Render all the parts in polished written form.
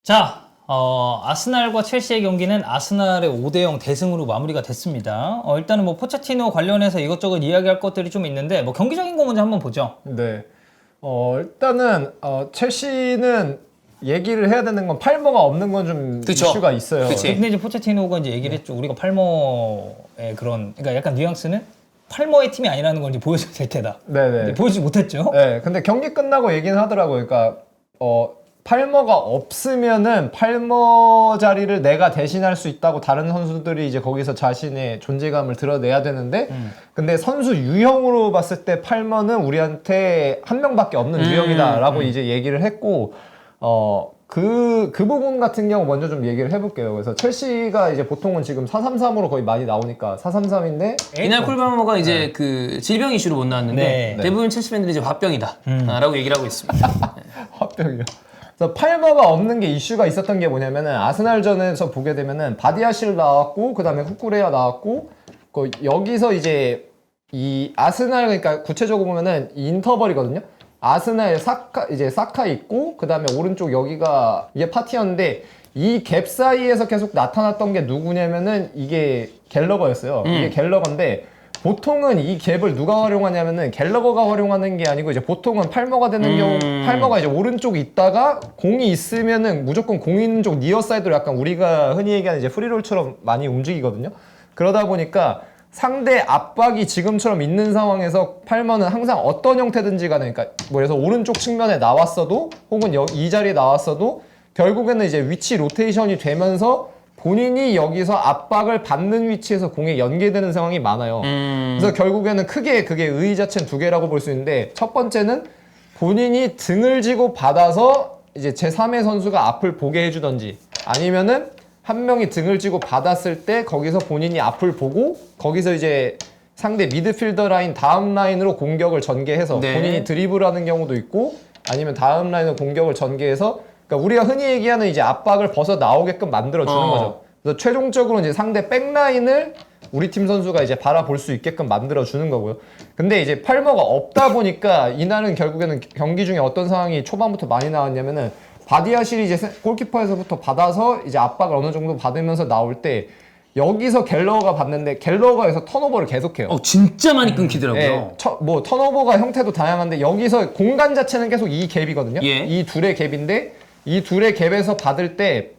자, 아스날과 첼시의 경기는 아스날의 5대0 대승으로 마무리가 됐습니다. 일단은 뭐 포체티노 관련해서 이것저것 이야기할 것들이 좀 있는데 뭐 경기적인 거 먼저 한번 보죠. 네. 일단은 첼시는 얘기를 해야 되는 건 팔머가 없는 건 좀 이슈가 있어요. 그치. 근데 이제 포체티노가 이제 얘기를 했죠. 우리가 팔머의 그러니까 약간 뉘앙스는 팔머의 팀이 아니라는 걸 이제 보여줘야 될 테다. 네네. 근데 보여주지 못했죠. 네. 근데 경기 끝나고 얘기는 하더라고요. 그러니까 팔머가 없으면은 팔머 자리를 내가 대신할 수 있다고 다른 선수들이 이제 거기서 자신의 존재감을 드러내야 되는데 근데 선수 유형으로 봤을 때 팔머는 우리한테 한 명밖에 없는 유형이다라고 이제 얘기를 했고 그 부분 같은 경우 먼저 좀 얘기를 해볼게요. 그래서 첼시가 이제 보통은 지금 4-3-3으로 거의 많이 나오니까 4-3-3인데 이날 콜바모가 이제 그 질병 이슈로 못 나왔는데 네. 대부분 첼시 팬들이 이제 화병이다 라고 얘기를 하고 있습니다. 화병이요. 그래서 팔머가 없는 게 이슈가 있었던 게 뭐냐면은 아스날전에서 보게 되면은 바디아실 나왔고 그 다음에 쿠쿠레야 나왔고 여기서 이제 이 아스날 그러니까 구체적으로 보면은 이 인터벌이거든요. 아스날 사카 있고 그 다음에 오른쪽 여기가 이게 파티였는데 이 갭 사이에서 계속 나타났던 게 누구냐면은 이게 갤러거였어요. 이게 갤러거인데 보통은 이 갭을 누가 활용하냐면은 갤러거가 활용하는 게 아니고 이제 보통은 팔머가 되는 경우 팔머가 이제 오른쪽에 있다가 공이 있으면은 무조건 공 있는 쪽 니어 사이드로 약간 우리가 흔히 얘기하는 이제 프리롤처럼 많이 움직이거든요. 그러다 보니까 상대 압박이 지금처럼 있는 상황에서 팔머는 항상 어떤 형태든지 간에 그러니까 뭐 그래서 오른쪽 측면에 나왔어도 혹은 이 자리에 나왔어도 결국에는 이제 위치 로테이션이 되면서 본인이 여기서 압박을 받는 위치에서 공에 연계되는 상황이 많아요. 그래서 결국에는 크게 그게 의의 자체는 두 개라고 볼 수 있는데 첫 번째는 본인이 등을 지고 받아서 이제 제3의 선수가 앞을 보게 해주던지 아니면은 한 명이 등을 지고 받았을 때 거기서 본인이 앞을 보고 거기서 이제 상대 미드필더 라인 다음 라인으로 공격을 전개해서 네. 본인이 드리블하는 경우도 있고 아니면 다음 라인으로 공격을 전개해서 그러니까 우리가 흔히 얘기하는 이제 압박을 벗어 나오게끔 만들어 주는 거죠. 그래서 최종적으로 이제 상대 백라인을 우리 팀 선수가 이제 바라볼 수 있게끔 만들어 주는 거고요. 근데 이제 팔머가 없다 보니까 이날은 결국에는 경기 중에 어떤 상황이 초반부터 많이 나왔냐면은 바디아실이 이제 골키퍼에서부터 받아서 이제 압박을 어느 정도 받으면서 나올 때 여기서 갤러거가 받는데 갤러거에서 턴오버를 계속해요. 진짜 많이 끊기더라고요. 예, 뭐 턴오버가 형태도 다양한데 여기서 공간 자체는 계속 이 갭이거든요. 예. 이 둘의 갭인데 이 둘의 갭에서 받을 때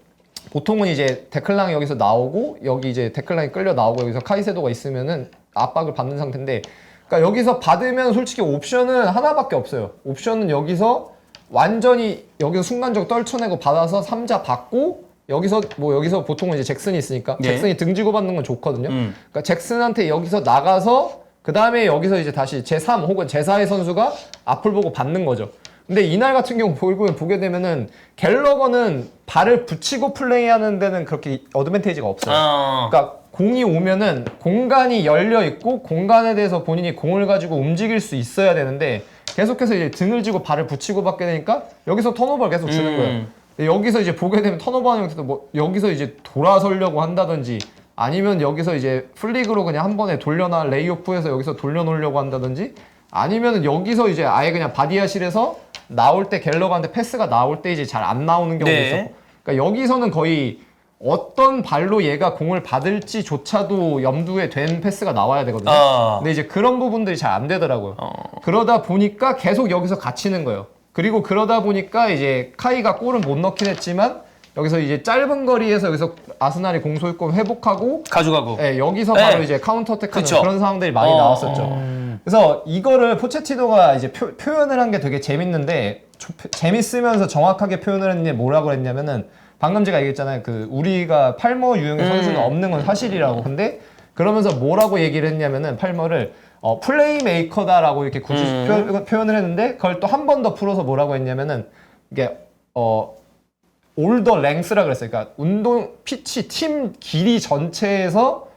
보통은 이제 데클랑이 여기서 나오고 여기 이제 데클랑이 끌려 나오고 여기서 카이세도가 있으면은 압박을 받는 상태인데 그러니까 여기서 받으면 솔직히 옵션은 하나밖에 없어요. 옵션은 여기서 완전히 여기서 순간적으로 떨쳐내고 받아서 3자 받고 여기서 보통은 이제 잭슨이 있으니까 네. 잭슨이 등지고 받는 건 좋거든요. 그러니까 잭슨한테 여기서 나가서 그 다음에 여기서 이제 다시 제3 혹은 제4의 선수가 앞을 보고 받는 거죠. 근데 이날 같은 경우 보게 되면은 갤러거는 발을 붙이고 플레이하는 데는 그렇게 어드밴티지가 없어요. 그러니까 공이 오면은 공간이 열려 있고 공간에 대해서 본인이 공을 가지고 움직일 수 있어야 되는데 계속해서 이제 등을 지고 발을 붙이고 받게 되니까 여기서 턴오버를 계속 주는 거예요. 여기서 이제 보게 되면 턴오버하는 형태도 뭐 여기서 이제 돌아서려고 한다든지 아니면 여기서 이제 플릭으로 그냥 한 번에 레이오프해서 여기서 돌려놓으려고 한다든지 아니면 여기서 이제 아예 그냥 바디아실에서 나올 때 갤러거한테 패스가 나올 때 이제 잘 안 나오는 경우도 네. 있었고 그러니까 여기서는 거의 어떤 발로 얘가 공을 받을지조차도 염두에 된 패스가 나와야 되거든요. 근데 이제 그런 부분들이 잘 안 되더라고요. 그러다 보니까 계속 여기서 갇히는 거예요. 그리고 그러다 보니까 이제 카이가 골은 못 넣긴 했지만 여기서 이제 짧은 거리에서 여기서 아스날이 공소유권 회복하고 가져가고. 네, 여기서 바로 이제 카운터 어택하는 그쵸. 그런 상황들이 많이 나왔었죠. 그래서 이거를 포체티노가 이제 표현을 한 게 되게 재밌는데 재밌으면서 정확하게 표현을 했는데 뭐라고 했냐면은 방금 제가 얘기했잖아요. 그 우리가 팔머 유형의 선수는 없는 건 사실이라고. 근데 그러면서 뭐라고 얘기를 했냐면은 팔머를 플레이메이커다라고 이렇게 굳이 표현을 했는데 그걸 또 한 번 더 풀어서 뭐라고 했냐면은 이게 올더 랭스라 그랬어요. 그러니까 피치 팀 길이 전체에서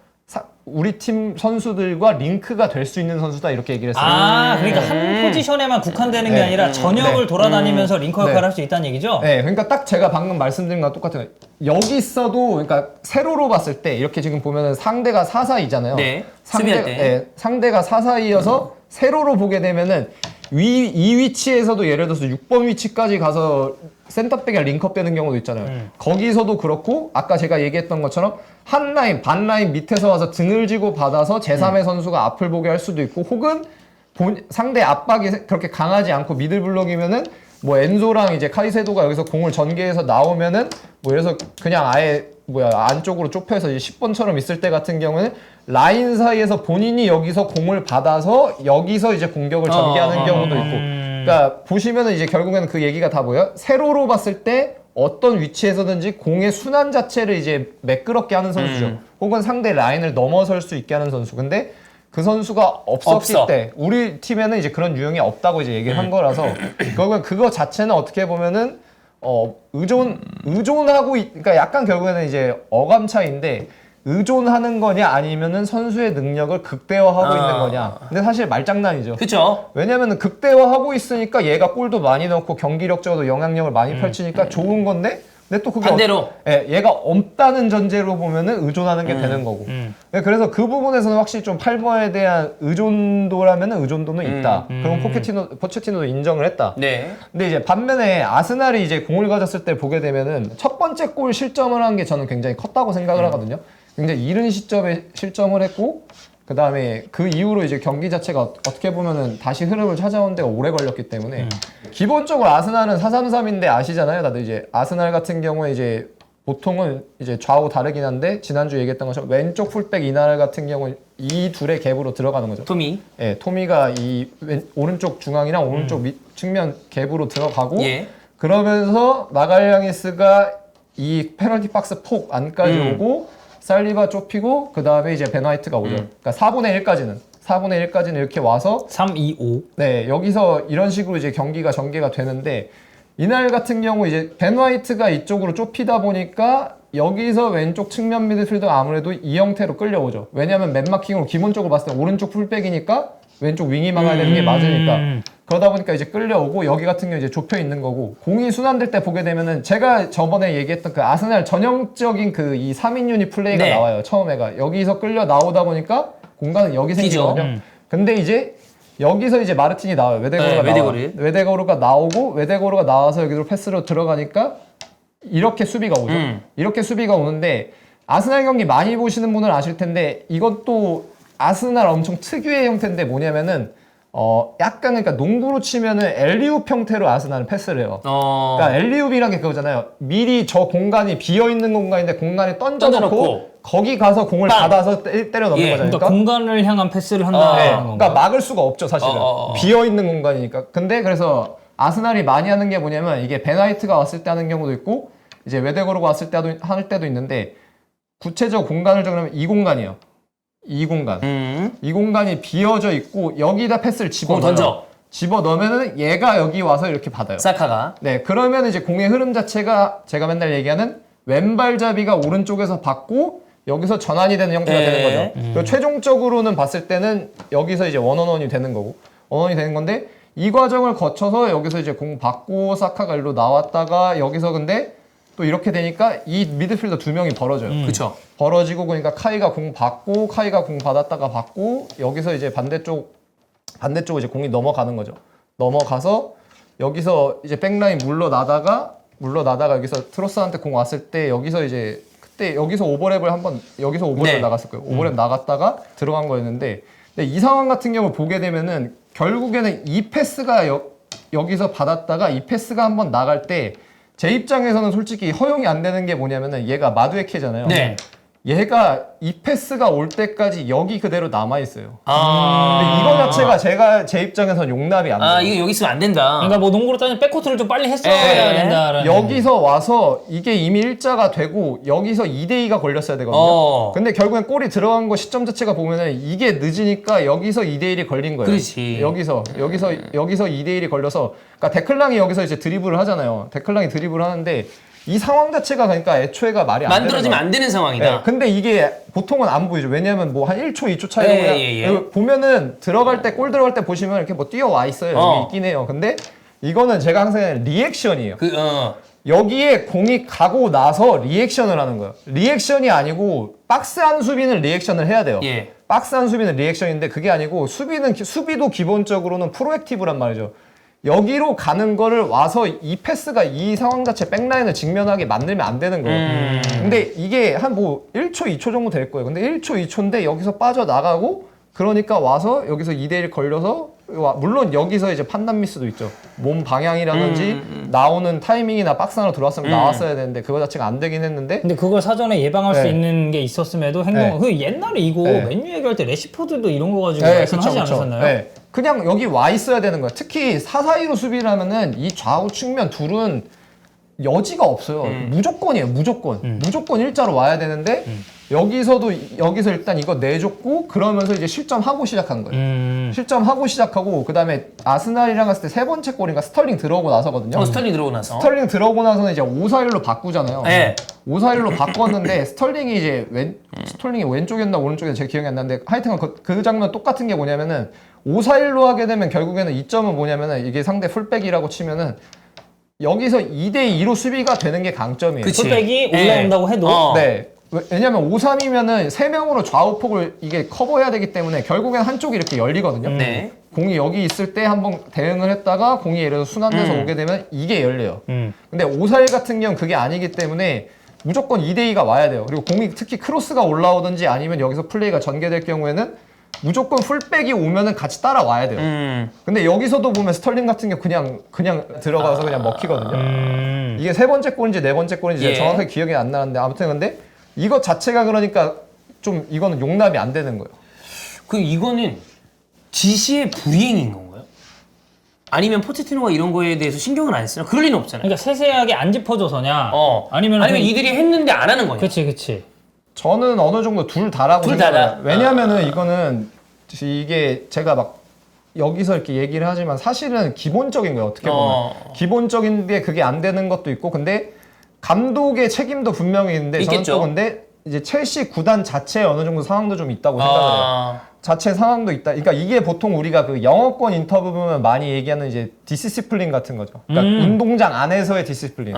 우리 팀 선수들과 링크가 될 수 있는 선수다 이렇게 얘기를 했어요. 그러니까 한 포지션에만 국한되는 게 네. 아니라 전역을 돌아다니면서 링커 역할을 할 수 있다는 얘기죠? 네, 그러니까 딱 제가 방금 말씀드린 거랑 똑같은 거예요. 여기 있어도 그러니까 세로로 봤을 때 이렇게 지금 보면은 상대가 4-4-2잖아요. 네, 수비할 때. 상대가 4-4-2여서 세로로 보게 되면은 이 위치에서도 예를 들어서 6번 위치까지 가서 센터백이랑 링크업 되는 경우도 있잖아요. 거기서도 그렇고 아까 제가 얘기했던 것처럼 한 라인, 반 라인 밑에서 와서 등을 쥐고 받아서 제3의 선수가 앞을 보게 할 수도 있고 혹은 상대 압박이 그렇게 강하지 않고 미들블록이면은 뭐 엔소랑 이제 카이세도가 여기서 공을 전개해서 나오면은 뭐 그래서 그냥 아예 안쪽으로 좁혀서 이제 10번처럼 있을 때 같은 경우는 라인 사이에서 본인이 여기서 공을 받아서 여기서 이제 공격을 전개하는 경우도 있고 그러니까 보시면은 이제 결국에는 그 얘기가 다 뭐예요? 세로로 봤을 때 어떤 위치에서든지 공의 순환 자체를 이제 매끄럽게 하는 선수죠. 혹은 상대 라인을 넘어설 수 있게 하는 선수. 근데 그 선수가 없었을 때 우리 팀에는 이제 그런 유형이 없다고 이제 얘기를 한 거라서 결국엔 그거 자체는 어떻게 보면은 의존하고 그러니까 약간 결국에는 이제 어감 차이인데 의존하는 거냐 아니면은 선수의 능력을 극대화하고 있는 거냐. 근데 사실 말장난이죠. 그쵸. 왜냐면은 극대화하고 있으니까 얘가 골도 많이 넣고 경기력적으로 영향력을 많이 펼치니까 좋은 건데 근데 또 그게 반대로 얘가 없다는 전제로 보면은 의존하는 게 되는 거고. 네, 그래서 그 부분에서는 확실히 좀 팔머에 대한 의존도라면은 의존도는 있다. 그럼 포체티노도 인정을 했다. 네. 근데 이제 반면에 아스날이 이제 공을 가졌을 때 보게 되면은 첫 번째 골 실점을 한 게 저는 굉장히 컸다고 생각을 하거든요. 굉장히 이른 시점에 실점을 했고 그 다음에 그 이후로 이제 경기 자체가 어떻게 보면은 다시 흐름을 찾아오는 데가 오래 걸렸기 때문에 기본적으로 아스날은 4-3-3인데 아시잖아요. 다들 이제 아스날 같은 경우에 이제 보통은 이제 좌우 다르긴 한데 지난주 얘기했던 것처럼 왼쪽 풀백 이날 같은 경우는 이 둘의 갭으로 들어가는 거죠. 토미. 예, 토미가 이 오른쪽 중앙이랑 오른쪽 측면 갭으로 들어가고 예. 그러면서 마갈량이스가 이 페널티 박스 폭 안까지 오고 살리바 좁히고 그 다음에 이제 벤 화이트가 오죠. 그러니까 4분의 1까지는 이렇게 와서 3-2-5. 네 여기서 이런 식으로 이제 경기가 전개가 되는데 이날 같은 경우 이제 벤 화이트가 이쪽으로 좁히다 보니까 여기서 왼쪽 측면 미드필더가 아무래도 이 형태로 끌려오죠. 왜냐하면 맨마킹으로 기본적으로 봤을 때 오른쪽 풀백이니까 왼쪽 윙이 막아야 되는 게 맞으니까 그러다 보니까 이제 끌려오고 여기 같은 경우 이제 좁혀 있는 거고 공이 순환될 때 보게 되면은 제가 저번에 얘기했던 그 아스날 전형적인 그 이 3인 유닛 플레이가 네. 나와요. 처음에가 여기서 끌려 나오다 보니까 공간은 여기 생기거든요. 근데 이제 여기서 이제 마르틴이 나와요. 웨데고르가 나오고 웨데고르가 나와서 여기로 패스로 들어가니까 이렇게 수비가 오죠. 이렇게 수비가 오는데 아스날 경기 많이 보시는 분은 아실 텐데 이것도 아스날 엄청 특유의 형태인데 뭐냐면은 약간 그러니까 농구로 치면은 엘리웁 형태로 아스날은 패스를 해요. 그러니까 엘리웁이란 게 그거잖아요. 미리 저 공간이 비어 있는 공간인데 공간에 던져놓고 거기 가서 공을 받아서 때려 넣는 거잖아요. 그러니까 공간을 향한 패스를 한다는 건가요? 그러니까 막을 수가 없죠, 사실은. 비어 있는 공간이니까. 근데 그래서 아스날이 많이 하는 게 뭐냐면 이게 벤 화이트가 왔을 때 하는 경우도 있고 이제 웨데고르가 왔을 때 할 때도 있는데 구체적 공간을 정하면 이 공간이에요. 이 공간. 이 공간이 비어져 있고 여기다 패스를 집어넣어요. 집어넣으면은 얘가 여기 와서 이렇게 받아요. 사카가. 네, 그러면 이제 공의 흐름 자체가 제가 맨날 얘기하는 왼발잡이가 오른쪽에서 받고 여기서 전환이 되는 형태가 되는 거죠. 그리고 최종적으로는 봤을 때는 여기서 이제 원원원이 되는 거고 원원이 되는 건데 이 과정을 거쳐서 여기서 이제 공 받고 사카가 일로 나왔다가 여기서 근데 또 이렇게 되니까 이 미드필더 두 명이 벌어져요. 그쵸. 벌어지고 그러니까 카이가 공 받고 카이가 공 받았다가 받고 여기서 이제 반대쪽 이제 공이 넘어가는 거죠. 넘어가서 여기서 이제 백라인 물러나다가 여기서 트로스한테 공 왔을 때 여기서 이제 그때 여기서 오버랩을 나갔을 거예요. 오버랩 나갔다가 들어간 거였는데 근데 이 상황 같은 경우 보게 되면은 결국에는 이 패스가 여기서 받았다가 이 패스가 한번 나갈 때 제 입장에서는 솔직히 허용이 안 되는 게 뭐냐면은 얘가 마두에케잖아요. 네. 얘가 이 패스가 올 때까지 여기 그대로 남아 있어요. 아. 근데 이거 자체가 제 입장에선 용납이 안 돼요. 이거 여기 있으면 안 된다. 그러니까 뭐 농구로 따지면 백코트를 좀 빨리 했어야 된다라는. 여기서 와서 이게 이미 일자가 되고 여기서 2대2가 걸렸어야 되거든요. 근데 결국엔 골이 들어간 거 시점 자체가 보면은 이게 늦으니까 여기서 2대1이 걸린 거예요. 그렇지. 여기서 2대1이 걸려서 그러니까 데클랑이 여기서 이제 드리블을 하잖아요. 데클랑이 드리블을 하는데 이 상황 자체가 그러니까 애초에가 말이 안 되는 만들어지면 안 되는 상황이다. 네, 근데 이게 보통은 안 보이죠. 왜냐면 뭐 한 1초, 2초 차이로 보면은 골 들어갈 때 보시면 이렇게 뭐 뛰어와 있어요. 여기 있긴 해요. 근데 이거는 제가 항상 리액션이에요. 여기에 공이 가고 나서 리액션을 하는 거예요. 리액션이 아니고 박스한 수비는 리액션을 해야 돼요. 예. 박스한 수비는 리액션인데 그게 아니고 수비도 기본적으로는 프로액티브란 말이죠. 여기로 가는 거를 와서 이 패스가 이 상황 자체 백라인을 직면하게 만들면 안 되는 거예요. 근데 이게 한 뭐 1초, 2초 정도 될 거예요. 근데 1초, 2초인데 여기서 빠져나가고 그러니까 와서 여기서 2대1 걸려서 물론 여기서 이제 판단 미스도 있죠. 몸 방향이라든지 나오는 타이밍이나 박스 안으로 들어왔으면 나왔어야 되는데 그거 자체가 안 되긴 했는데 근데 그걸 사전에 예방할 수 네. 있는 게 있었음에도 행동. 네. 그 옛날에 이거 네. 맨유 얘기할 때 레시포드도 이런 거 가지고 말씀하지 않았었나요? 네. 그냥 여기 와 있어야 되는 거야. 특히 4-4-2로 수비를 하면은 이 좌우 측면 둘은 여지가 없어요. 무조건이에요. 무조건 일자로 와야 되는데 여기서 일단 이거 내줬고 그러면서 이제 실점하고 시작한 거예요. 실점하고 시작하고 그다음에 아스날이랑 했을 때 세 번째 골인가 스털링 들어오고 나서거든요. 스털링 들어오고 나서. 스털링 들어오고 나서는 이제 5-4-1로 바꾸잖아요. 네. 5-4-1로 바꿨는데 스털링이 이제 스털링이 왼쪽이었나 오른쪽이었나 제 기억이 안 나는데 하여튼 그 장면 똑같은 게 뭐냐면은 5-4-1로 하게 되면 결국에는 이점은 뭐냐면은 이게 상대 풀백이라고 치면은 여기서 2대2로 수비가 되는 게 강점이에요. 그치. 풀백이 네. 올라온다고 해도 네. 왜냐면 5-3이면은 3명으로 좌우폭을 이게 커버해야 되기 때문에 결국엔 한쪽이 이렇게 열리거든요. 네. 공이 여기 있을 때 한번 대응을 했다가 공이 예를 들어서 순환돼서 오게 되면 이게 열려요. 근데 5-4-1 같은 경우는 그게 아니기 때문에 무조건 2대2가 와야 돼요. 그리고 공이 특히 크로스가 올라오든지 아니면 여기서 플레이가 전개될 경우에는 무조건 풀백이 오면은 같이 따라와야 돼요. 근데 여기서도 보면 스털링 같은 게 그냥 들어가서 그냥 먹히거든요. 이게 세 번째 골인지 네 번째 골인지 예. 정확하게 기억이 안 나는데 아무튼 근데 이것 자체가 그러니까 좀 이거는 용납이 안 되는 거예요. 그 이거는 지시의 불이행인 건가요? 아니면 포체티노가 이런 거에 대해서 신경을 안 쓰나? 그럴 리는 없잖아요. 그러니까 세세하게 안 짚어줘서냐? 아니면 이들이 했는데 안 하는 거냐? 그치. 저는 어느 정도 둘 다라고 둘 생각해요. 다다? 왜냐면은 이거는 이게 제가 막 여기서 이렇게 얘기를 하지만 사실은 기본적인 거예요. 어떻게 보면 기본적인데 그게 안 되는 것도 있고 근데 감독의 책임도 분명히 있는데 저는 있겠죠. 또 근데 이제 첼시 구단 자체에 어느 정도 상황도 좀 있다고 생각을 해요. 자체 상황도 있다. 그러니까 이게 보통 우리가 그 영어권 인터뷰 보면 많이 얘기하는 이제 디시플린 같은 거죠. 그러니까 운동장 안에서의 디시플린.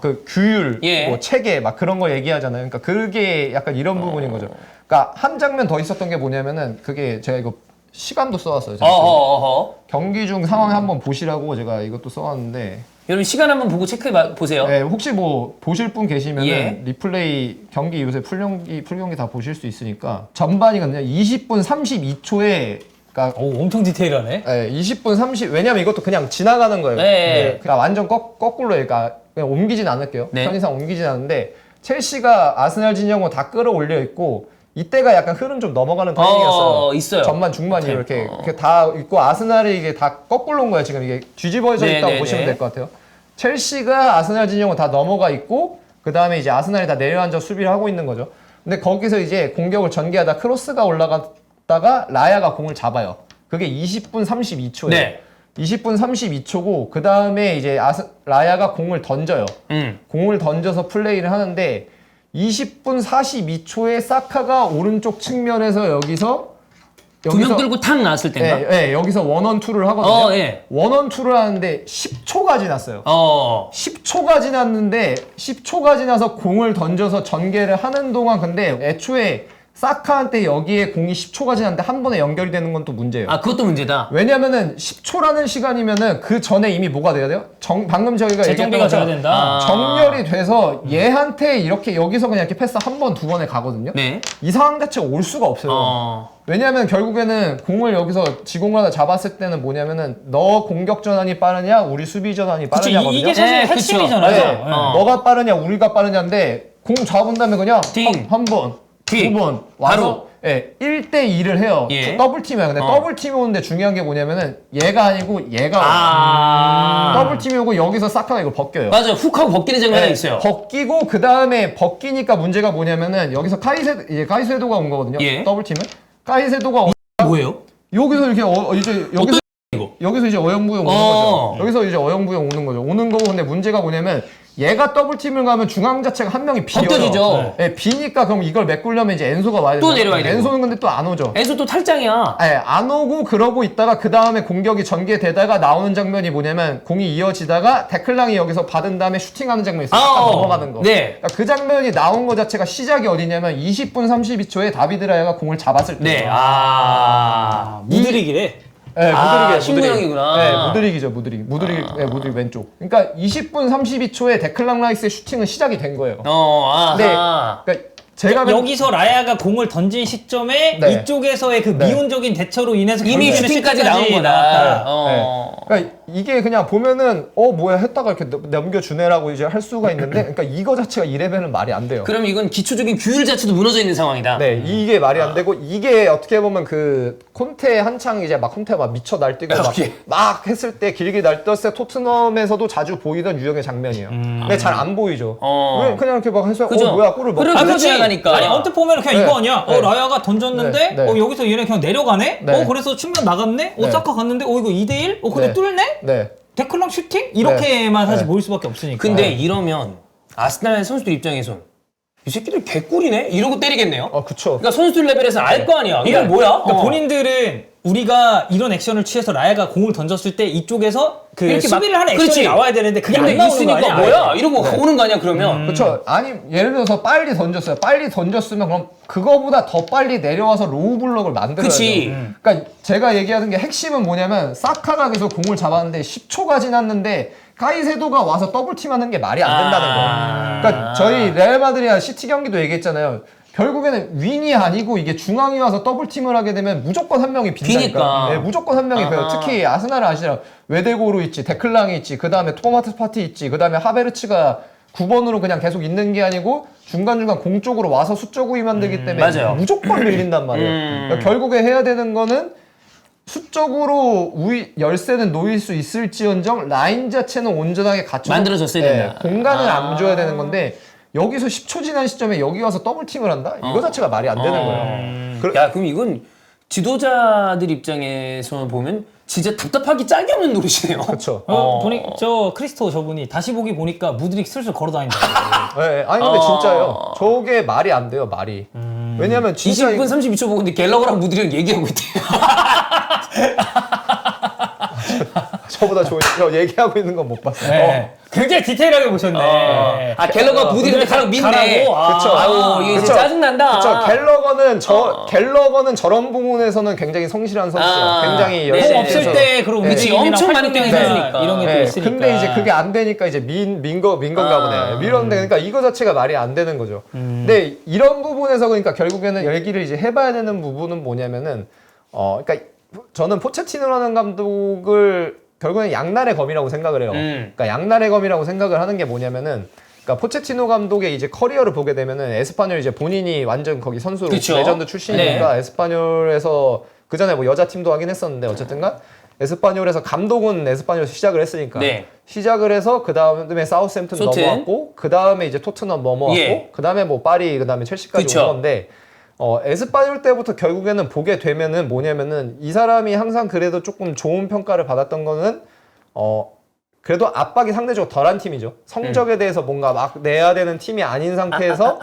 그 규율, 예. 뭐 체계 막 그런 거 얘기하잖아요. 그러니까 그게 약간 이런 부분인 거죠. 그러니까 한 장면 더 있었던 게 뭐냐면은 그게 제가 이거 시간도 써왔어요. 제가 경기 중 상황 한번 보시라고 제가 이것도 써왔는데 여러분 시간 한번 보고 체크해 보세요. 네, 혹시 뭐 보실 분 계시면은 예. 리플레이 경기 요새 풀경기 다 보실 수 있으니까 전반이거든요. 20분 32초에 그러니까 오, 엄청 디테일하네. 네, 20분 30 왜냐면 이것도 그냥 지나가는 거예요. 네. 그러니까 완전 거꾸로 그러니까 그냥 옮기진 않을게요. 네. 편의상 옮기진 않는데 첼시가 아스날 진영으로 다 끌어올려 있고 이때가 약간 흐름 좀 넘어가는 타이밍이었어요. 있어요. 전반 중반이 이렇게 다 있고 아스날이 이게 다 거꾸로 온 거예요. 지금 이게 뒤집어져 네, 있다고 네, 보시면 네. 될 것 같아요. 첼시가 아스날 진영으로 다 넘어가 있고 그 다음에 이제 아스날이 다 내려앉아 수비를 하고 있는 거죠. 근데 거기서 이제 공격을 전개하다 크로스가 올라갔다가 라야가 공을 잡아요. 그게 20분 32초예요. 네. 20분 32초고 그 다음에 이제 라야가 공을 던져요. 공을 던져서 플레이를 하는데 20분 42초에 사카가 오른쪽 측면에서 여기서 두 명 끌고 탁 나왔을 때인가? 네, 여기서 원원투를 하거든요. 예. 원원투를 하는데 10초가 지났어요. 10초가 지났는데 10초가 지나서 공을 던져서 전개를 하는 동안 근데 애초에 사카한테 여기에 공이 10초가 지났는데 한 번에 연결이 되는 건 또 문제예요. 그것도 문제다. 왜냐면은 10초라는 시간이면은 그 전에 이미 뭐가 돼야 돼요? 방금 저희가 재정비가 얘기했던 돼야 것처럼 된다. 정렬이 돼서 얘한테 이렇게 여기서 그냥 이렇게 패스 한 번, 두 번에 가거든요. 네. 이 상황 자체가 올 수가 없어요. 왜냐면 결국에는 공을 여기서 지공을 하나 잡았을 때는 뭐냐면은 너 공격 전환이 빠르냐, 우리 수비 전환이 그치, 빠르냐거든요. 이게 사실 네, 그쵸. 핵심이잖아요. 네. 네. 너가 빠르냐, 우리가 빠르냐인데 공 잡은 다음에 그냥 띵. 한 번, 띵. 두 번 와서 예, 1대2를 해요. 예. 더블팀이에요. 근데 더블팀이 오는데 중요한 게 뭐냐면은 얘가 아니고 얘가 와요. 더블팀이 오고 여기서 사카가 이걸 벗겨요. 맞아요. 훅 하고 벗기는 장면이 네, 있어요. 벗기고 그 다음에 벗기니까 문제가 뭐냐면은 여기서 카이세도가 온 거거든요. 예. 더블팀은 카이세도가 뭐예요? 여기서 이렇게 이제 여기서 이거? 여기서 이제 어영부영 오는 거죠. 여기서 이제 어영부영 오는 거죠. 오는 거고 근데 문제가 뭐냐면 얘가 더블팀을 가면 중앙 자체가 한 명이 비어요. 벗겨지죠. 네, 비니까 그럼 이걸 메꾸려면 이제 엔소가 와야 또 되잖아요. 내려와야 되고. 엔소는 근데 또 안 오죠. 엔소 또 탈장이야. 네, 안 오고 그러고 있다가 그 다음에 공격이 전개되다가 나오는 장면이 뭐냐면 공이 이어지다가 데클랑이 여기서 받은 다음에 슈팅하는 장면이 있어요. 딱 넘어가는 거. 네. 그러니까 그 장면이 나온 거 자체가 시작이 어디냐면 20분 32초에 다비드 라야가 공을 잡았을 때. 네. 무드릭이래. 네, 무드릭이에요. 신구형이구나. 네, 무드릭이죠, 무드릭. 네, 무드릭 왼쪽. 그러니까 20분 32초에 데클랑 라이스의 슈팅은 시작이 된 거예요. 아하. 네. 그러니까 제가 여기서 라야가 공을 던진 시점에 네. 이쪽에서의 그 네. 미온적인 대처로 인해서 이미 결국에는 슈팅까지 나온 거다. 나왔다. 그러니까 이게 그냥 보면은 뭐야 했다가 이렇게 넘겨주네라고 이제 할 수가 있는데 그러니까 이거 자체가 2레벨은 말이 안 돼요. 그럼 이건 기초적인 규율 자체도 무너져 있는 상황이다. 네, 이게 말이 안 되고 이게 어떻게 보면 그 콘테 한창 이제 막 콘테가 막 미쳐 날뛰고 막 했을 때 길게 날떴을 때 토트넘에서도 자주 보이던 유형의 장면이에요. 근데 잘 안 보이죠. 왜 그냥 이렇게 막 해서 그죠. 뭐야 골을 먹고 그래, 그렇지. 나가니까. 아니 언뜻 보면 그냥 네. 이거 아니야. 네. 라야가 던졌는데 네. 네. 여기서 얘네 그냥 내려가네. 네. 그래서 측면 나갔네. 네. 사카 갔는데 이거 2대1. 근데 네. 뚫네. 네. 데클랑 슈팅 이렇게만 사실 네. 보일 수밖에 없으니까. 근데 이러면 아스날 선수들 입장에선 이 새끼들 개꿀이네? 이러고 때리겠네요? 그쵸. 그러니까 선수들 레벨에서 알 거 아니야. 이건 그러니까, 뭐야? 그러니까 본인들은 우리가 이런 액션을 취해서 라야가 공을 던졌을 때 이쪽에서 그 이렇게 수비를 막- 하는 액션이 그렇지. 나와야 되는데 그게 근데 안 나오는 거 있으니까 아니야? 뭐야? 이러고 오는 거 아니야 그러면? 그쵸. 아니, 예를 들어서 빨리 던졌어요. 빨리 던졌으면 그럼 그거보다 더 빨리 내려와서 로우 블럭을 만들어야죠. 그치. 그러니까 제가 얘기하는 게 핵심은 뭐냐면 사카가 계속 공을 잡았는데 10초가 지났는데 카이세도가 와서 더블팀하는 게 말이 안 된다는 거예요. 그러니까 저희 레알 마드리아 시티 경기도 얘기했잖아요. 결국에는 윈이 아니고 이게 중앙이 와서 더블팀을 하게 되면 무조건 한 명이 빈다니까. 비니까. 네, 무조건 한 명이 빈요. 특히 아스날을 아시잖아요. 웨데고로 있지, 데클랑이 있지, 그 다음에 토마스 파티 있지, 그 다음에 하베르츠가 9번으로 그냥 계속 있는 게 아니고 중간중간 공 쪽으로 와서 수적 우위 만들기 때문에 맞아요. 무조건 밀린단 말이에요. 그러니까 결국에 해야 되는 거는 수적으로 우위 열세는 놓일 수 있을지언정 라인 자체는 온전하게 갖춰 만들어졌어야 된다. 공간을 안 줘야 되는 건데 여기서 10초 지난 시점에 여기 와서 더블팀을 한다? 이거 자체가 말이 안 되는 거예요. 야, 그럼 이건 지도자들 입장에서 보면 진짜 답답하기 짝이 없는 노릇이네요. 그렇죠. 보니 저 크리스토 저분이 다시 보기 보니까 무드릭 슬슬 걸어 다닌다고. 네, 아니 근데 진짜요. 저게 말이 안 돼요, 말이. 왜냐면 진짜 20분 32초 보고 근데 갤러거랑 무드리랑 얘기하고 있대. 저보다 저 얘기하고 있는 건 못 봤어요. 네. 굉장히 디테일하게 보셨네. 아, 갤러가 무드리한테 가라고 민네. 가라고? 아. 그쵸. 아우, 이게 진짜 짜증난다. 그렇죠. 갤러거는 저런 부분에서는 굉장히 성실한 선수예요. 굉장히 네, 공 열심히 네. 없을 해서. 때 그런 그치, 움직임이나 엄청 많이 뛰는 활동이나 선수니까. 이런 게 또 네, 있으니까. 근데 이제 그게 안 되니까 이제 민건가 보네. 그러니까 이거 자체가 말이 안 되는 거죠. 근데 이런 부분에서 그러니까 결국에는 얘기를 이제 해봐야 되는 부분은 뭐냐면은 그러니까 저는 포체티노라는 감독을 결국엔 양날의 검이라고 생각을 해요. 그러니까 양날의 검이라고 생각을 하는 게 뭐냐면은 그러니까 포체티노 감독의 이제 커리어를 보게 되면은 에스파뇰 이제 본인이 완전 거기 선수로 그쵸? 레전드 출신이니까 에스파뇰에서 그 전에 뭐 여자 팀도 하긴 했었는데 어쨌든간 에스파뇰에서 감독은 에스파뇰에서 시작을 했으니까 네. 시작을 해서 그 다음에 사우스햄튼 소튼. 넘어왔고 그 다음에 이제 토트넘 넘어왔고 예. 그 다음에 뭐 파리 그 다음에 첼시까지 그쵸. 온 건데 에스파뇰 때부터 결국에는 보게 되면은 뭐냐면은 이 사람이 항상 그래도 조금 좋은 평가를 받았던 거는 그래도 압박이 상대적으로 덜한 팀이죠. 성적에 대해서 뭔가 막 내야 되는 팀이 아닌 상태에서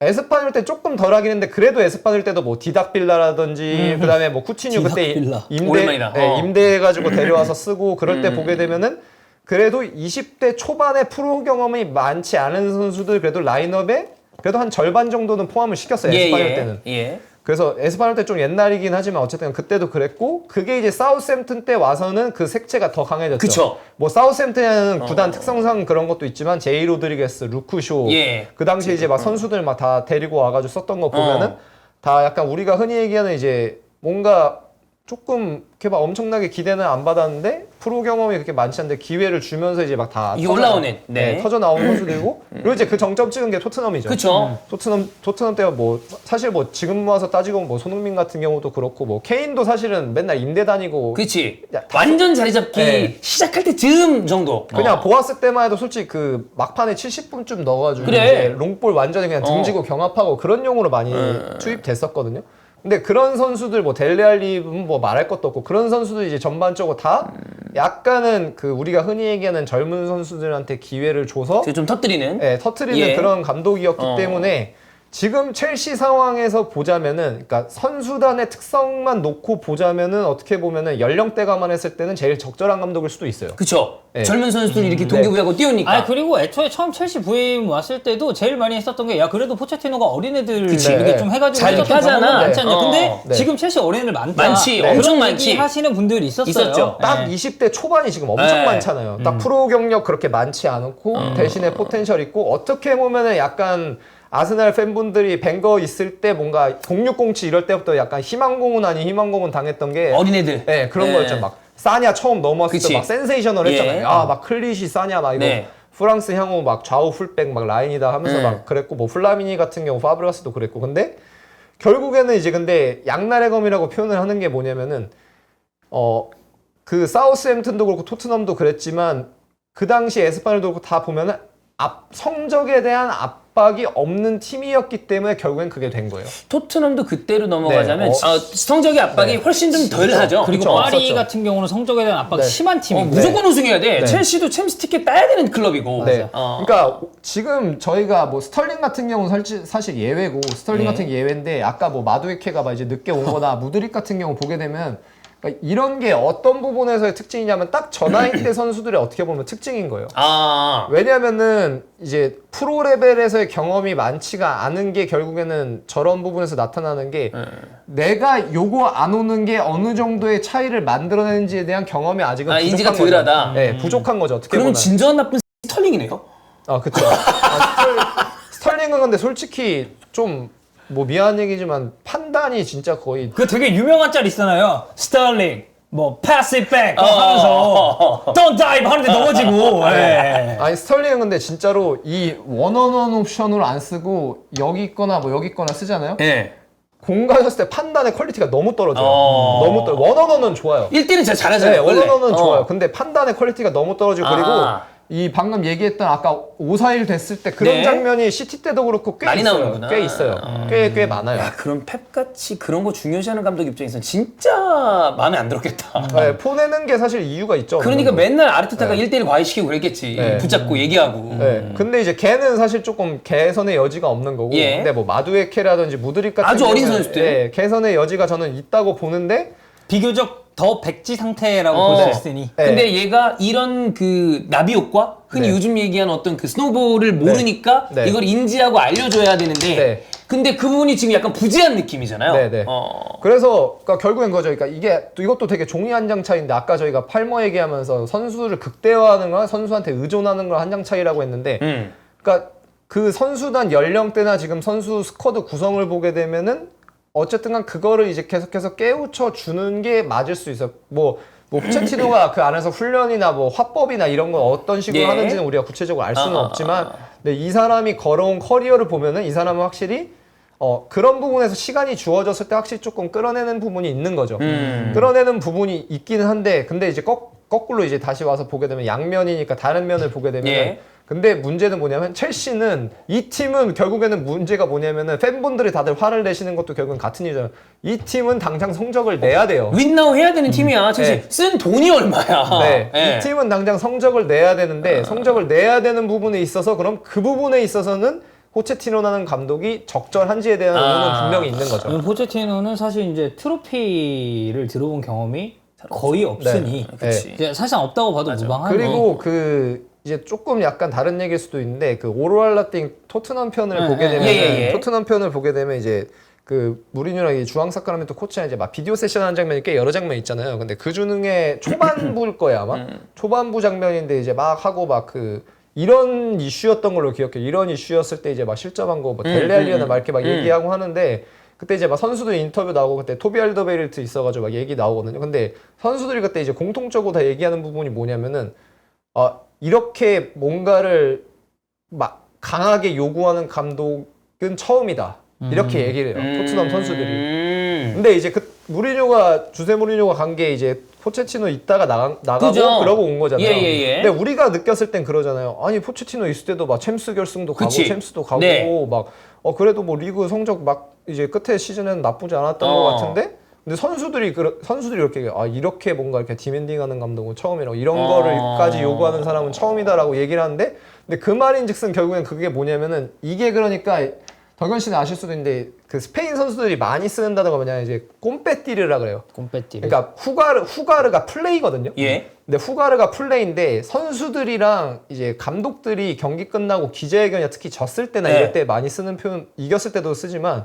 에스파뇰 때 조금 덜하긴 했는데 그래도 에스파뇰 때도 뭐 디닥빌라라든지 그다음에 뭐 쿠티뉴 그때 디닥빌라. 오랜만이다. 임대해가지고 데려와서 쓰고 그럴 때 보게 되면은 그래도 20대 초반에 프로 경험이 많지 않은 선수들 그래도 라인업에 그래도 한 절반 정도는 포함을 시켰어요. 에스파뇰 때는. 예. 그래서 에스파뇰 때 좀 옛날이긴 하지만 어쨌든 그때도 그랬고 그게 이제 사우스햄튼 때 와서는 그 색채가 더 강해졌죠. 그쵸. 뭐 사우스햄튼은 구단 특성상 그런 것도 있지만 제이 로드리게스, 루크쇼 예. 그 당시에 이제 막 선수들 막 다 데리고 와가지고 썼던 거 보면은 다 약간 우리가 흔히 얘기하는 이제 뭔가 조금 이렇게 막 엄청나게 기대는 안 받았는데 프로 경험이 그렇게 많지 않은데 기회를 주면서 이제 막 다 이게 올라오는. 네. 터져 나온 선수들이고 그리고 이제 그 정점 찍은 게 토트넘이죠. 그쵸. 토트넘 때가 뭐 사실 뭐 지금 와서 따지고 뭐 손흥민 같은 경우도 그렇고 뭐 케인도 사실은 맨날 임대 다니고 그치. 야, 완전 자리 잡기 네. 시작할 때 즈음 정도. 그냥 보았을 때만 해도 솔직히 그 막판에 70분쯤 넣어가지고 그래. 이제 롱볼 완전히 그냥 등지고 경합하고 그런 용으로 많이 투입됐었거든요. 근데 그런 선수들 뭐 델레알리 뭐 말할 것도 없고 그런 선수들 이제 전반적으로 다 약간은 그 우리가 흔히 얘기하는 젊은 선수들한테 기회를 줘서 좀 터뜨리는. 예, 터트리는 예. 그런 감독이었기 때문에 지금 첼시 상황에서 보자면은, 그러니까 선수단의 특성만 놓고 보자면은 어떻게 보면은 연령대가만 했을 때는 제일 적절한 감독일 수도 있어요. 그쵸. 네. 젊은 선수들 이렇게 동기부여하고 뛰어오니까. 아 그리고 애초에 처음 첼시 부임 왔을 때도 제일 많이 했었던 게 야 그래도 포체티노가 어린애들 그치. 이렇게 네. 좀 해가지고 잘 했었던 하잖아. 경험은 많지 않냐. 네. 근데 네. 지금 첼시 어린애들 많다. 많지. 그런 엄청 얘기 많지. 하시는 분들이 있었어요. 있었죠. 딱 네. 20대 초반이 지금 엄청 네. 많잖아요. 딱 프로 경력 그렇게 많지 않고 대신에 포텐셜 있고, 어떻게 보면은 약간 아스날 팬분들이 벵거 있을 때 뭔가 0607 이럴 때부터 약간 희망고문 아닌 희망고문 당했던 게 어린애들. 네, 그런 네. 거였죠. 막 사냐 처음 넘어왔을 그치. 때 막 센세이셔널 했잖아요. 예. 아, 막 클리시 사냐 막 이거 네. 프랑스 향후 막 좌우 풀백 막 라인이다 하면서 네. 막 그랬고, 뭐 플라미니 같은 경우 파브레가스도 그랬고. 근데 결국에는 이제 근데 양날의 검이라고 표현을 하는 게 뭐냐면은 그 사우스햄튼도 그렇고 토트넘도 그랬지만 그 당시 에스파뇰도 그렇고 다 보면은 성적에 대한 압박이 없는 팀이었기 때문에 결국엔 그게 된 거예요. 토트넘도 그때로 넘어가자면 네. 성적의 압박이 네. 훨씬 좀 덜 하죠. 그리고 그쵸, 파리 없었죠. 같은 경우는 성적에 대한 압박이 네. 심한 팀이고 무조건 우승해야 돼. 네. 첼시도 챔스 티켓 따야 되는 클럽이고. 네. 어. 그러니까 지금 저희가 뭐 스털링 같은 경우는 사실 예외고, 스털링 예. 같은 게 예외인데, 아까 뭐 마두에케가 막 이제 늦게 온 거나 무드릭 같은 경우 보게 되면, 그러니까 이런 게 어떤 부분에서의 특징이냐면 딱 저 나이 때 선수들의 어떻게 보면 특징인 거예요. 아. 왜냐면은 이제 프로 레벨에서의 경험이 많지가 않은 게 결국에는 저런 부분에서 나타나는 게, 내가 요거 안 오는 게 어느 정도의 차이를 만들어내는지에 대한 경험이 아직은 부족한 인지가 거죠. 덜하다. 네, 부족한 거죠. 어떻게 그럼 보면. 진정한 나쁜 스털링이네요. 아, 그쵸. 스털링은 근데 솔직히 좀 뭐 미안한 얘기지만 판단이 진짜 거의 그 되게 유명한 짤 있잖아요. 스털링 뭐 pass it back 어. 하면서 don't dive 하는데 넘어지고. 예. 아니 스털링은 근데 진짜로 이 원어원 옵션으로 안 쓰고 여기 있거나 뭐 여기 있거나 쓰잖아요. 예. 공 가졌을 때 판단의 퀄리티가 너무 떨어져요. 어. 너무 떨어. 원어원은 좋아요. 1대는 진짜 네, 잘하잖아요. 원래. 원어원은 좋아요. 근데 판단의 퀄리티가 너무 떨어지고, 그리고 아. 이 방금 얘기했던 아까 5-4-1 됐을 때 그런 네. 장면이 시티 때도 그렇고 꽤 많이 있어요. 나오는구나. 꽤 있어요. 꽤 많아요. 야, 그럼 펩같이 그런 거 중요시하는 감독 입장에서는 진짜 마음에 안 들었겠다. 네, 포내는 게 사실 이유가 있죠. 그러니까 어느 정도. 맨날 아르테타가 1대1 과외시키고 그랬겠지. 네. 붙잡고 얘기하고. 네. 근데 이제 걔는 사실 조금 개선의 여지가 없는 거고, 예. 근데 뭐 마두에케라든지 무드릭 같은 아주 어린 경우는, 선수들. 예, 개선의 여지가 저는 있다고 보는데, 비교적 더 백지 상태라고 볼 수 있으니. 네. 근데 얘가 이런 그 나비 효과? 흔히 네. 요즘 얘기하는 어떤 그 스노볼을 모르니까 네. 이걸 인지하고 알려줘야 되는데 네. 근데 그 부분이 지금 약간 부재한 느낌이잖아요. 네, 네. 그래서 그러니까 결국엔 거죠. 그러니까 이것도 되게 종이 한 장 차이인데, 아까 저희가 팔머 얘기하면서 선수를 극대화하는 거랑 선수한테 의존하는 걸 한 장 차이라고 했는데, 그러니까 그 선수단 연령대나 지금 선수 스쿼드 구성을 보게 되면은 어쨌든 간 그거를 이제 계속해서 깨우쳐 주는 게 맞을 수 있어요. 뭐 포체티노가 그 안에서 훈련이나 뭐 화법이나 이런 건 어떤 식으로 예. 하는지는 우리가 구체적으로 알 수는 없지만, 근데 이 사람이 걸어온 커리어를 보면은 이 사람은 확실히 그런 부분에서 시간이 주어졌을 때 확실히 조금 끌어내는 부분이 있는 거죠. 끌어내는 부분이 있기는 한데, 근데 이제 거꾸로 이제 다시 와서 보게 되면 양면이니까 다른 면을 보게 되면, 예. 근데 문제는 뭐냐면 첼시는, 이 팀은 결국에는 문제가 뭐냐면은 팬분들이 다들 화를 내시는 것도 결국은 같은 이유잖아요. 이 팀은 당장 성적을 내야 돼요. 윈나우 해야 되는 팀이야. 사실 네. 쓴 돈이 얼마야. 네, 예. 이 팀은 당장 성적을 내야 되는데, 성적을 내야 되는 부분에 있어서, 그럼 그 부분에 있어서는 포체티노라는 감독이 적절한지에 대한 의문은 분명히 있는 거죠. 포체티노는 사실 이제 트로피를 들어본 경험이 거의 없으니 그치. 이제 사실상 없다고 봐도 무방하고. 그리고 그 이제 조금 약간 다른 얘기일 수도 있는데, 그 오로알라띵 토트넘 편을 보게 되면, 예. 토트넘 편을 보게 되면 이제 그 무리뉴랑 이 주황 사카라멘토 코치랑 이제 막 비디오 세션 하는 장면이 꽤 여러 장면 있잖아요. 근데 그 중에 초반부일 거예요 아마. 초반부 장면인데 이제 막 하고 막 그 이런 이슈였던 걸로 기억해. 이런 이슈였을 때 이제 막 실점한 거 뭐 델레알리아나 막 이렇게 막 얘기하고 하는데, 그때 이제 막 선수들 인터뷰 나오고, 그때 토비 알더베일트 있어가지고 막 얘기 나오거든요. 근데 선수들이 그때 이제 공통적으로 다 얘기하는 부분이 뭐냐면은, 이렇게 뭔가를 막 강하게 요구하는 감독은 처음이다. 이렇게 얘기를 해요. 토트넘 선수들이. 근데 이제 그 주세 무리뉴가 간 게 이제 포체티노 있다가 나가고 그죠. 그러고 온 거잖아요. 예. 근데 우리가 느꼈을 땐 그러잖아요. 아니 포체티노 있을 때도 막 챔스 결승도 가고 그치. 챔스도 가고 네. 막 그래도 뭐 리그 성적 막 이제 끝에 시즌에는 나쁘지 않았던 것 같은데, 근데 선수들이 이렇게 이렇게 뭔가 이렇게 디맨딩하는 감독은 처음이라고 이런 거를까지 요구하는 사람은 처음이다라고 얘기를 하는데 근데 그 말인즉슨 결국엔 그게 뭐냐면은 이게 그러니까 덕현 씨는 아실 수도 있는데 그 스페인 선수들이 많이 쓰는 단어가 뭐냐 이제 꼼페티르라 그래요. 꼼빼띠. 그러니까 후가르가 플레이거든요. 예. 근데 후가르가 플레이인데 선수들이랑 이제 감독들이 경기 끝나고 기자회견이나 특히 졌을 때나 네. 이럴 때 많이 쓰는 표현 이겼을 때도 쓰지만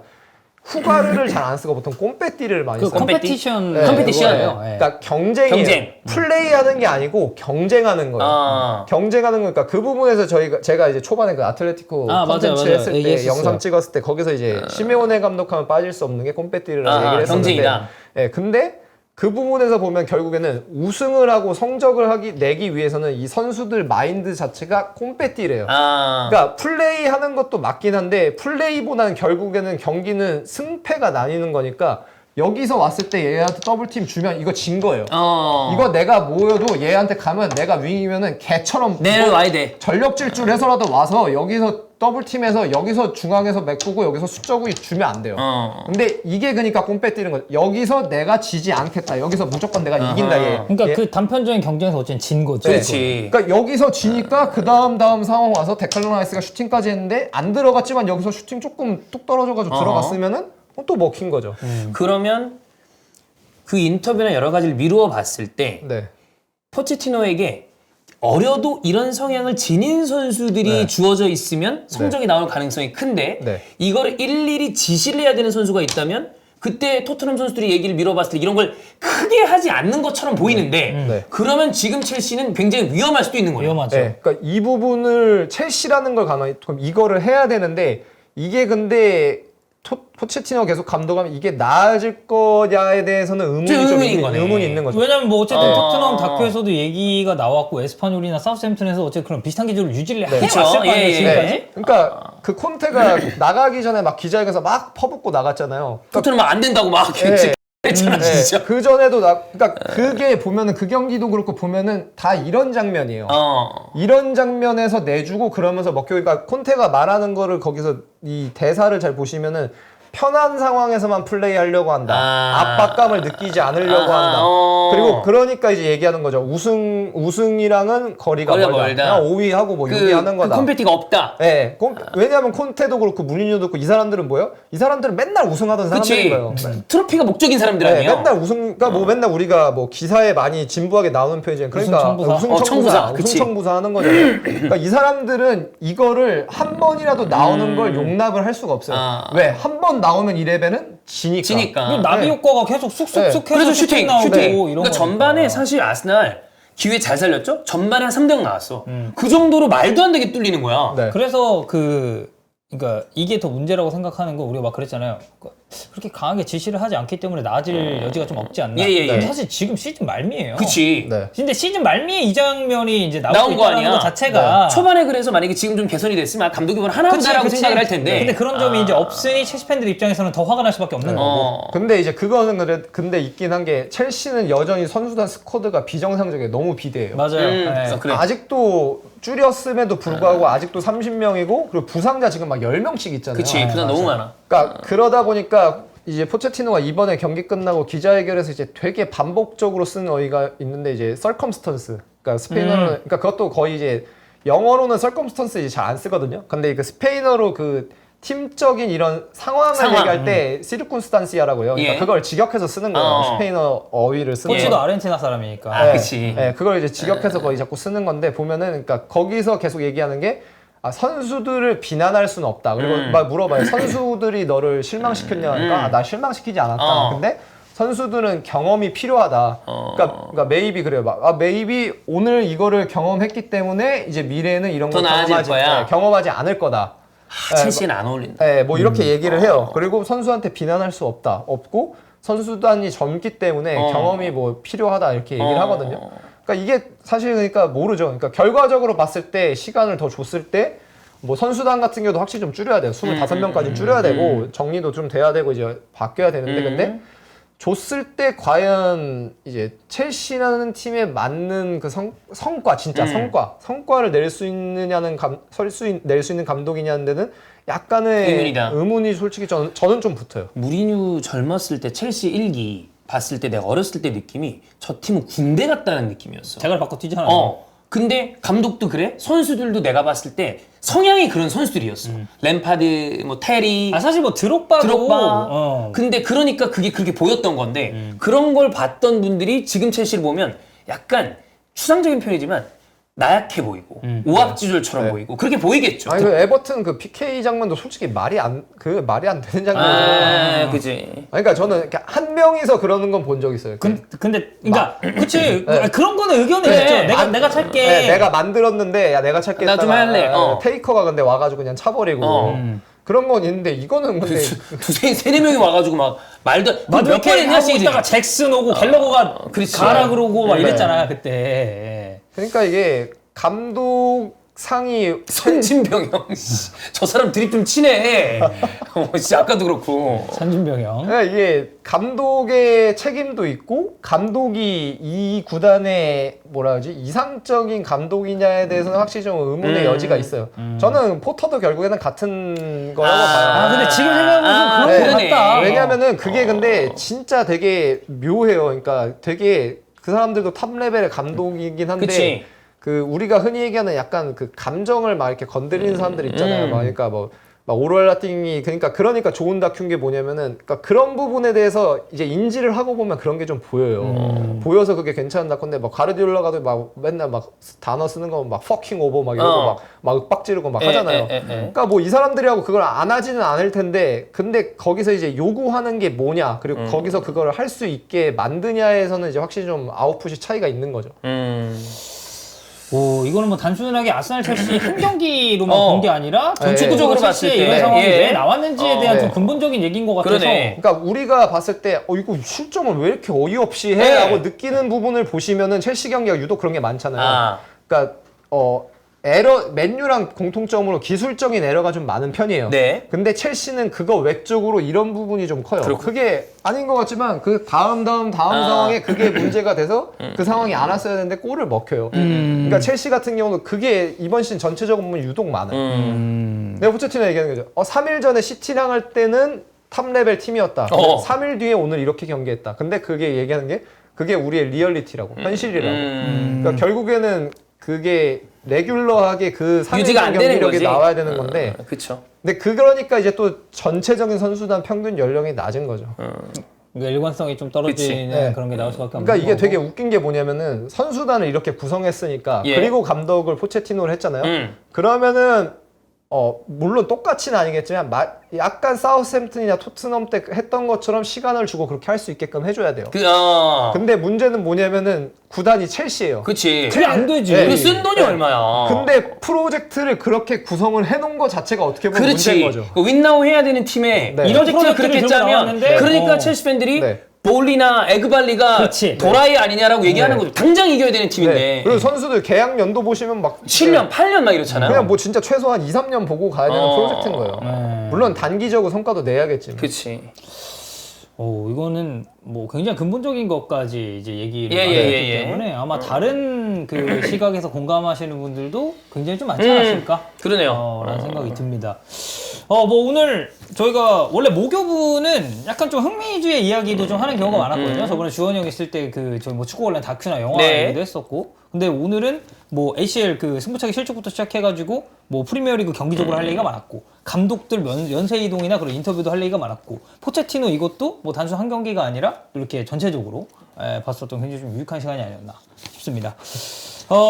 후가르를 잘 안 쓰고 보통 꼼페띠를 많이 그 써요. 컴페티션. 네, 컴페티션. 그거예요. 예. 그러니까 경쟁이에요. 경쟁. 플레이하는 게 아니고 경쟁하는 거예요. 아. 경쟁하는 거니까 그 부분에서 제가 이제 초반에 그 아틀레티코 맞아요, 컨텐츠 맞아요. 했을 때 얘기했었어요. 영상 찍었을 때 거기서 이제 시메오네 감독하면 빠질 수 없는 게 콤페티르라고 얘기를 했었는데 경쟁이다. 예, 근데 그 부분에서 보면 결국에는 우승을 하고 성적을 내기 위해서는 이 선수들 마인드 자체가 콤페티래요. 아. 그러니까 플레이하는 것도 맞긴 한데 플레이보다는 결국에는 경기는 승패가 나뉘는 거니까 여기서 왔을 때 얘한테 더블팀 주면 이거 진 거예요. 이거 내가 모여도 얘한테 가면 내가 윙이면은 개처럼 내려와야 돼. 전력 질주해서라도 와서 여기서 더블팀에서 여기서 중앙에서 메꾸고 여기서 수적이 주면 안 돼요. 근데 이게 그러니까 꼼빼 뛰는 거죠. 여기서 내가 지지 않겠다. 여기서 무조건 내가 이긴다 얘. 그러니까 예? 그 단편적인 경쟁에서 어쨌든 진 거죠. 그렇지. 그러니까 여기서 지니까 그 다음 상황 와서 데칼론 라이스가 슈팅까지 했는데 안 들어갔지만 여기서 슈팅 조금 뚝 떨어져가지고 들어갔으면은 또 먹힌 거죠. 그러면 그 인터뷰나 여러 가지를 미루어 봤을 때 네. 포체티노에게 어려도 이런 성향을 지닌 선수들이 네. 주어져 있으면 성적이 나올 가능성이 큰데 네. 이거를 일일이 지시를 해야 되는 선수가 있다면 그때 토트넘 선수들이 얘기를 미뤄봤을 때 이런 걸 크게 하지 않는 것처럼 보이는데 네. 그러면 지금 첼시는 굉장히 위험할 수도 있는 거예요. 위험하죠. 네. 그러니까 이 부분을 첼시라는 걸 가만히 그럼 이거를 해야 되는데 이게 근데 포체티노 계속 감독하면 이게 나아질 거냐에 대해서는 의문인 거네. 의문이 있는 거죠. 왜냐면 뭐 어쨌든 어. 토트넘 다큐에서도 얘기가 나왔고 에스파뇰이나 사우스햄튼에서 어쨌든 그런 비슷한 기조를 유지를 그쵸. 해왔을 거 아니에요 예, 예. 지금까지. 네. 그러니까 그 콘테가 나가기 전에 막 기자회견에서 막 퍼붓고 나갔잖아요. 토트넘 안 된다고 막 네. 했잖아 진짜. 그 전에도 그러니까 그게 보면은 그 경기도 그렇고 보면은 다 이런 장면이에요. 이런 장면에서 내주고 그러면서 그러니까 콘테가 말하는 거를 거기서 이 대사를 잘 보시면은 편한 상황에서만 플레이하려고 한다. 압박감을 느끼지 않으려고 한다. 그리고 그러니까 이제 얘기하는 거죠. 우승이랑은 거리가 멀다. 멀다. 그냥 5위하고 뭐 6위 하는 거다. 그 콤페티가 없다. 네. 왜냐하면 콘테도 그렇고 무리뉴도 그렇고 이 사람들은 뭐예요? 이 사람들은 맨날 우승하던 사람들인 그치. 거예요. 트로피가 목적인 사람들 네, 아니에요? 맨날 그러니까 뭐 맨날 우리가 뭐 기사에 많이 진부하게 나오는 표현이잖아요. 그러니까 우승청부사. 청부사. 그치. 우승청부사 하는 거잖아요. 그러니까 이 사람들은 이거를 한 번이라도 나오는 걸 용납을 할 수가 없어요. 왜? 한 번 나오면 이 레벨은 지니까. 그 나비 효과가 계속 쑥쑥쑥 해서 그래서 슈팅 나오고 슈팅. 이런 그러니까 거니까. 전반에 사실 아스날 기회 잘 살렸죠? 전반에 한 3대0 나왔어. 그 정도로 말도 안 되게 뚫리는 거야. 네. 그래서 그러니까 이게 더 문제라고 생각하는 거 우리가 막 그랬잖아요. 그렇게 강하게 지시를 하지 않기 때문에 나아질 여지가 좀 없지 않나. 예. 근데 사실 지금 시즌 말미에요. 그치. 네. 근데 시즌 말미에 이 장면이 이제 나온 나오고 거 있다는 아니야. 것 자체가 초반에 그래서 만약에 지금 좀 개선이 됐으면 감독이 뭘 하나 보다라고 생각을 할 텐데. 근데 그런 점이 이제 없으니 첼시 팬들 입장에서는 더 화가 날 수밖에 없는 거고. 근데 이제 그거는 근데 있긴 한 게 첼시는 여전히 선수단 스쿼드가 비정상적이에요. 너무 비대해요. 맞아요. 네. 그래. 아직도 줄였음에도 불구하고 아직도 30명이고 그리고 부상자 지금 막 10명씩 있잖아요. 그치. 부산 너무 많아. 그러니까 그러다 보니까 이제 포체티노가 이번에 경기 끝나고 기자회견에서 이제 되게 반복적으로 쓴 어휘가 있는데 이제 circumstance. 그러니까 스페인어로는 그러니까 그것도 거의 이제 영어로는 circumstance 이제 잘 안 쓰거든요. 근데 그 스페인어로 그 팀적인 이런 상황을 얘기할 때 시르쿤스탄시아라고 해요. 그러니까 예. 그걸 직역해서 쓰는 거예요. 스페인어 어휘를 쓰는 코치도 거. 아르헨티나 사람이니까. 아, 그치. 네, 그걸 이제 직역해서 거의 자꾸 쓰는 건데 보면은 그러니까 거기서 계속 얘기하는 게 선수들을 비난할 수는 없다. 그리고 막 물어봐요. 선수들이 너를 실망시켰냐? 그러니까 나 실망시키지 않았다. 근데 선수들은 경험이 필요하다. 그러니까 메이비 그래요. 메이비 오늘 이거를 경험했기 때문에 이제 미래에는 이런 더 걸 나아질 거야. 경험하지 않을 거다. 첼시는 안 어울린다. 네, 뭐 이렇게 얘기를 해요. 그리고 선수한테 비난할 수 없고 선수단이 젊기 때문에 경험이 뭐 필요하다 이렇게 얘기를 하거든요. 그러니까 이게 사실 그러니까 모르죠. 그러니까 결과적으로 봤을 때 시간을 더 줬을 때 뭐 선수단 같은 경우도 확실히 좀 줄여야 돼요. 25명까지 줄여야 되고 정리도 좀 돼야 되고 이제 바뀌어야 되는데 근데 줬을 때 과연 이제 첼시라는 팀에 맞는 그 성과 진짜 성과를 낼 수 있느냐는 낼 수 있는 감독이냐는 데는 약간의 의문이다. 의문이 솔직히 저는 좀 붙어요. 무리뉴 젊었을 때 첼시 1기 봤을 때 내가 어렸을 때 느낌이 저 팀은 군대 갔다는 느낌이었어. 자갈 바꿔 뛰잖아요. 근데 감독도 그래? 선수들도 내가 봤을 때 성향이 그런 선수들이었어. 램파드, 뭐 테리, 아 사실 뭐 드록바도 드록바. 근데 그러니까 그게 그렇게 보였던 건데 그런 걸 봤던 분들이 지금 첼시를 보면 약간 추상적인 표현이지만 나약해 보이고 오합지졸처럼 네. 보이고 그렇게 보이겠죠. 아니 그 에버튼 그 PK 장면도 솔직히 말이 안 되는 장면이잖아요. 그지. 그러니까 저는 이렇게 한 명이서 그러는 건 본 적 있어요. 근데 그러니까 그치 네. 그런 거는 의견이 그래. 있죠. 내가 찰게. 네, 내가 만들었는데 야 내가 찾겠다. 나좀 할래. 테이커가 근데 와가지고 그냥 차버리고 그런 건 있는데 이거는 근데 세네 명이 와가지고 막 말도 몇 몇번 번 했냐 하고 시리즈. 있다가 잭슨 오고 갤러거가 그렇지. 가라 그러고 막 네. 이랬잖아 그때. 그러니까 이게 감독상이 선진병 형. 저 사람 드립 좀 치네. 진짜 아까도 그렇고. 산준병 형. 그러니까 이게 감독의 책임도 있고 감독이 이 구단의 뭐라 하지 이상적인 감독이냐에 대해서는 확실히 좀 의문의 여지가 있어요. 저는 포터도 결국에는 같은 거라고 봐요. 근데 지금 생각해보면 그런 거 그러네. 같다. 왜냐면은 그게 근데 진짜 되게 묘해요. 그러니까 되게 그 사람들도 탑 레벨의 감독이긴 한데 그치. 그 우리가 흔히 얘기하는 약간 그 감정을 막 이렇게 건드리는 사람들 있잖아요. 막 그러니까 막 오로라 라팅이 그러니까 좋은 다큐인 게 뭐냐면은 그러니까 그런 부분에 대해서 이제 인지를 하고 보면 그런 게 좀 보여요. 보여서 그게 괜찮은 다큐인데 막 가르디올라가도 막 맨날 막 단어 쓰는 거 막 fucking over 막 이러고 막 윽박 지르고 막 하잖아요. 그러니까 뭐 이 사람들이 하고 그걸 안 하지는 않을 텐데 근데 거기서 이제 요구하는 게 뭐냐 그리고 거기서 그걸 할 수 있게 만드냐에서는 이제 확실히 좀 아웃풋이 차이가 있는 거죠. 오, 이거는 뭐 단순하게 아스날 첼시 한 경기로만 본 게 아니라 전체적으로 네. 첼시의 봤을 때. 이런 상황이 예. 왜 나왔는지에 대한 네. 좀 근본적인 얘기인 것 같아서. 그러네. 그러니까 우리가 봤을 때 이거 실점을 왜 이렇게 어이없이 해? 네. 라고 느끼는 부분을 보시면은 첼시 경기가 유독 그런 게 많잖아요. 그러니까 에러 맨유랑 공통점으로 기술적인 에러가 좀 많은 편이에요. 네. 근데 첼시는 그거 외적으로 이런 부분이 좀 커요. 그게 아닌 것 같지만 그 다음 상황에 그게 문제가 돼서 그 상황이 안 왔어야 되는데 골을 먹혀요. 그러니까 첼시 같은 경우는 그게 이번 시즌 전체적으로 보면 유독 많아요. 내가 포체티노 얘기하는 거죠. 3일 전에 시티랑 할 때는 탑 레벨 팀이었다. 3일 뒤에 오늘 이렇게 경기했다. 근데 그게 얘기하는 게 그게 우리의 리얼리티라고 현실이라고. 그러니까 결국에는 그게 레귤러하게 그 3일 유지가 안 되는 경기력이 거지. 나와야 되는 건데 그쵸. 근데 그러니까 이제 또 전체적인 선수단 평균 연령이 낮은 거죠. 그러니까 일관성이 좀 떨어지는 네. 그런 게 나올 수밖에 없는 그러니까 이게 거고. 되게 웃긴 게 뭐냐면은 선수단을 이렇게 구성했으니까 예. 그리고 감독을 포체티노를 했잖아요. 그러면은 물론 똑같이는 아니겠지만 약간 사우스햄튼이나 토트넘 때 했던 것처럼 시간을 주고 그렇게 할 수 있게끔 해줘야 돼요. 근데 문제는 뭐냐면은 구단이 첼시예요. 그치. 그게 안 되지. 네. 그리고 쓴 돈이 얼마야. 근데 프로젝트를 그렇게 구성을 해놓은 것 자체가 어떻게 보면 그렇지. 문제인 거죠. 그 윈나우 해야 되는 팀에 네. 이런 프로젝트를 프로젝트를 그렇게 들고 짜면 나왔는데, 그러니까 첼시 팬들이 네. 볼리나 에그발리가 그렇지. 도라이 아니냐라고 얘기하는 네. 거죠. 당장 이겨야 되는 팀인데. 네. 그리고 선수들 계약 연도 보시면 막 7년, 8년 막 이렇잖아요. 그냥 뭐 진짜 최소한 2, 3년 보고 가야 되는 프로젝트인 거예요. 네. 물론 단기적으로 성과도 내야겠지만. 그치. 이거는 뭐 굉장히 근본적인 것까지 이제 얘기를 예, 많이 예, 했기 예, 예. 때문에 아마 다른 그 시각에서 공감하시는 분들도 굉장히 좀 많지 않았을까? 그러네요. 라는 생각이 듭니다. 뭐 오늘 저희가 원래 목요부는 약간 좀 흥미주의 이야기도 좀 하는 경우가 많았거든요. 저번에 주원이 형 있을 때 그 저희 뭐 축구 관련 다큐나 영화 네. 얘기도 했었고. 근데 오늘은 뭐 ACL 그 승부차기 실축부터 시작해가지고 뭐 프리미어리그 경기적으로 할 얘기가 많았고 감독들 연쇄 이동이나 그런 인터뷰도 할 얘기가 많았고 포체티노 이것도 뭐 단순 한 경기가 아니라 이렇게 전체적으로 봤었던 굉장히 좀 유익한 시간이 아니었나 싶습니다.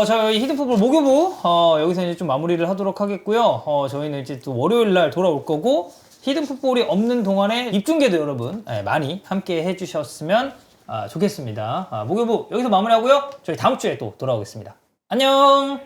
저희 히든풋볼 목요부 여기서 이제 좀 마무리를 하도록 하겠고요. 저희는 이제 또 월요일 날 돌아올 거고 히든풋볼이 없는 동안에 입중계도 여러분 많이 함께 해주셨으면 좋겠습니다. 목요부 여기서 마무리하고요. 저희 다음 주에 또 돌아오겠습니다. 안녕.